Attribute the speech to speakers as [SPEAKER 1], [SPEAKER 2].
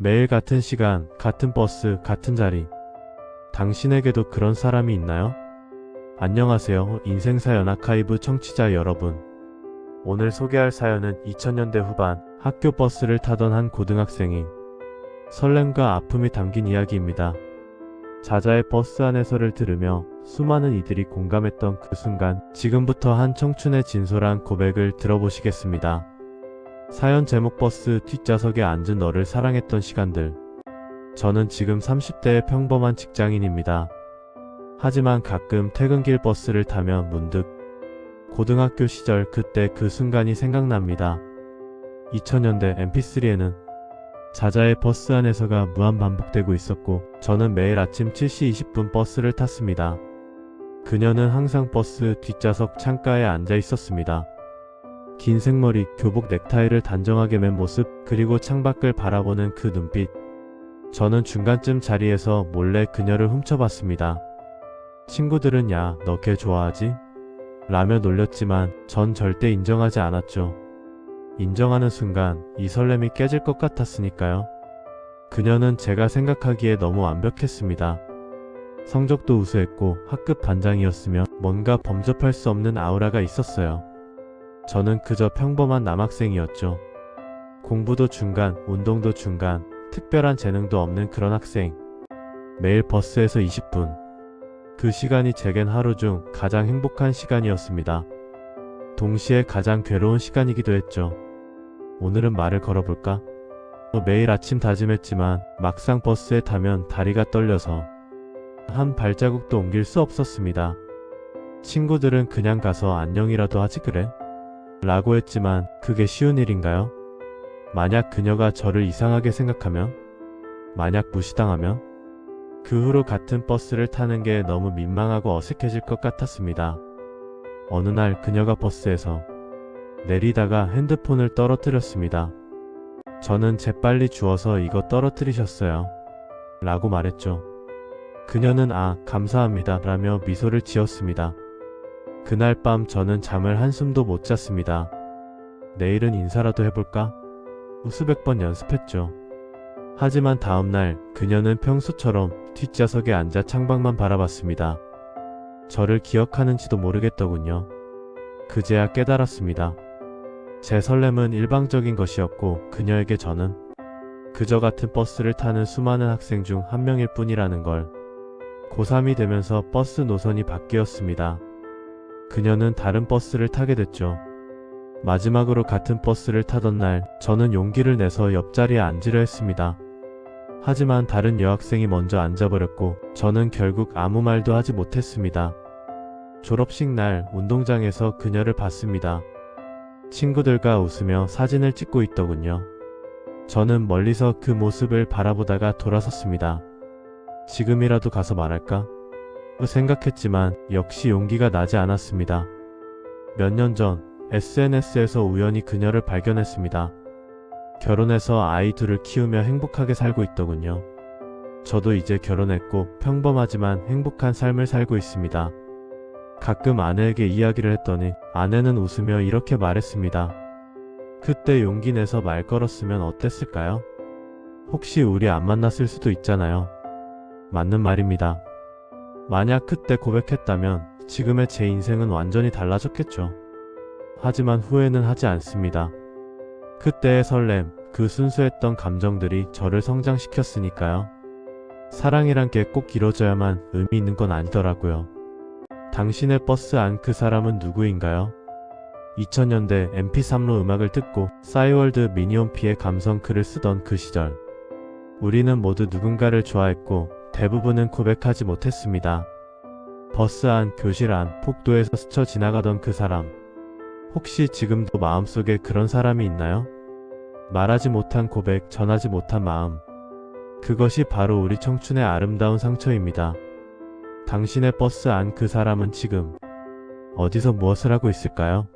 [SPEAKER 1] 매일 같은 시간, 같은 버스, 같은 자리. 당신에게도 그런 사람이 있나요? 안녕하세요. 인생사 연아카이브 청취자 여러분. 오늘 소개할 사연은 2000년대 후반 학교 버스를 타던 한 고등학생이 설렘과 아픔이 담긴 이야기입니다. 자자의 버스 안에서를 들으며 수많은 이들이 공감했던 그 순간, 지금부터 한 청춘의 진솔한 고백을 들어보시겠습니다. 사연 제목: 버스 뒷좌석에 앉은 너를 사랑했던 시간들. 저는 지금 30대의 평범한 직장인입니다. 하지만 가끔 퇴근길 버스를 타면 문득 고등학교 시절 그때 그 순간이 생각납니다. 2000년대 mp3에는 자자의 버스 안에서가 무한 반복되고 있었고, 저는 매일 아침 7시 20분 버스를 탔습니다. 그녀는 항상 버스 뒷좌석 창가에 앉아 있었습니다. 긴 생머리, 교복 넥타이를 단정하게 맨 모습, 그리고 창밖을 바라보는 그 눈빛. 저는 중간쯤 자리에서 몰래 그녀를 훔쳐봤습니다. 친구들은 "야, 너 걔 좋아하지?" 라며 놀렸지만 전 절대 인정하지 않았죠. 인정하는 순간 이 설렘이 깨질 것 같았으니까요. 그녀는 제가 생각하기에 너무 완벽했습니다. 성적도 우수했고 학급 반장이었으며 뭔가 범접할 수 없는 아우라가 있었어요. 저는 그저 평범한 남학생이었죠. 공부도 중간, 운동도 중간, 특별한 재능도 없는 그런 학생. 매일 버스에서 20분. 그 시간이 제겐 하루 중 가장 행복한 시간이었습니다. 동시에 가장 괴로운 시간이기도 했죠. 오늘은 말을 걸어볼까? 매일 아침 다짐했지만 막상 버스에 타면 다리가 떨려서 한 발자국도 옮길 수 없었습니다. 친구들은 "그냥 가서 안녕이라도 하지 그래?" 라고 했지만 그게 쉬운 일인가요? 만약 그녀가 저를 이상하게 생각하면? 만약 무시당하면? 그 후로 같은 버스를 타는 게 너무 민망하고 어색해질 것 같았습니다. 어느 날 그녀가 버스에서 내리다가 핸드폰을 떨어뜨렸습니다. 저는 "재빨리 주워서 이거 떨어뜨리셨어요" 라고 말했죠. 그녀는 "아, 감사합니다" 라며 미소를 지었습니다. 그날 밤 저는 잠을 한숨도 못 잤습니다. 내일은 인사라도 해볼까? 수백 번 연습했죠. 하지만 다음날 그녀는 평소처럼 뒷좌석에 앉아 창밖만 바라봤습니다. 저를 기억하는지도 모르겠더군요. 그제야 깨달았습니다. 제 설렘은 일방적인 것이었고 그녀에게 저는 그저 같은 버스를 타는 수많은 학생 중 한 명일 뿐이라는 걸. 고3이 되면서 버스 노선이 바뀌었습니다. 그녀는 다른 버스를 타게 됐죠. 마지막으로 같은 버스를 타던 날, 저는 용기를 내서 옆자리에 앉으려 했습니다. 하지만 다른 여학생이 먼저 앉아버렸고 저는 결국 아무 말도 하지 못했습니다. 졸업식 날 운동장에서 그녀를 봤습니다. 친구들과 웃으며 사진을 찍고 있더군요. 저는 멀리서 그 모습을 바라보다가 돌아섰습니다. 지금이라도 가서 말할까? 생각했지만 역시 용기가 나지 않았습니다. 몇 년 전 SNS에서 우연히 그녀를 발견했습니다. 결혼해서 아이 둘을 키우며 행복하게 살고 있더군요. 저도 이제 결혼했고 평범하지만 행복한 삶을 살고 있습니다. 가끔 아내에게 이야기를 했더니 아내는 웃으며 이렇게 말했습니다. "그때 용기 내서 말 걸었으면 어땠을까요? 혹시 우리 안 만났을 수도 있잖아요." 맞는 말입니다. 만약 그때 고백했다면 지금의 제 인생은 완전히 달라졌겠죠. 하지만 후회는 하지 않습니다. 그때의 설렘, 그 순수했던 감정들이 저를 성장시켰으니까요. 사랑이란 게 꼭 이뤄져야만 의미 있는 건 아니더라고요. 당신의 버스 안 그 사람은 누구인가요? 2000년대 mp3로 음악을 듣고 싸이월드 미니홈피의 감성글을 쓰던 그 시절, 우리는 모두 누군가를 좋아했고 대부분은 고백하지 못했습니다. 버스 안, 교실 안, 복도에서 스쳐 지나가던 그 사람. 혹시 지금도 마음속에 그런 사람이 있나요? 말하지 못한 고백, 전하지 못한 마음. 그것이 바로 우리 청춘의 아름다운 상처입니다. 당신의 버스 안 그 사람은 지금 어디서 무엇을 하고 있을까요?